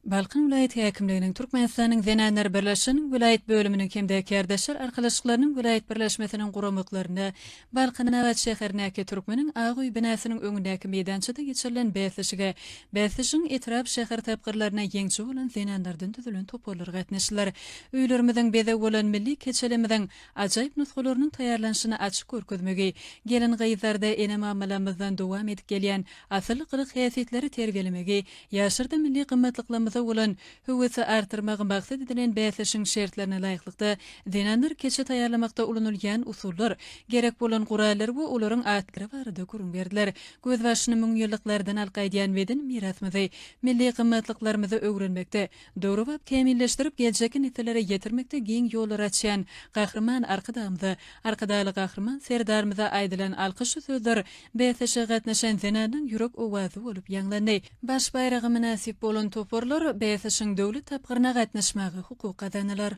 Balqın vilayet häkimliginiň Türkmenistanyň Zenanlar Birleşiginiň vilayet bölüminiň hemde kärdeşler arkalaşyklarynyň vilayet birleşmesiniň guramyklaryna Balqyn Awat şäherindäki Türkmeniň Aguy binasynyň öňündäki meýdançyda geçirilen bäsişiň etrap şäher tapgyrlaryna ýeňçi bolan Zenanlardan düzülen toparlar gatnaşdylar. Öýlerimiziň bede bolan milli keçelemizden ajaýyp nutgularynyň taýýarlanyşyny açyk görkezmegi, gelin gyzlarda ene muamalamyzdan dowam edip gelýän asyl gylyk häsiýetleri terbiýelemegi, ýaşyrda milli gymmatlyklary olan hüwesi artırmagy maksat edilen bäsişiň şertlerine laýyklykda Zenanlar keçe taýýarlamakda ulanylýan usullar, gerek bolan gurallar we olaryň atlary barada görüň berdiler. Göz başyny müň ýyllardan alqaýdýan wedin mirasmyzy, milli gymmatlyklarymy öwrenmekde, dogry we kämilleşdirip geljeki nesilere ýetirmekde giň ýollar açýan gahrman arkadaly gahrman serdarymyza aýdylan alkyşly sözler bäsişe gatnaşan Zenanyň ýürek owazy bolup ýanglandy. Baş bayragy münasip bolan toparlar bäsişiň döwlet tapgyryna gatnaşmagy hukuk kazanýarlar.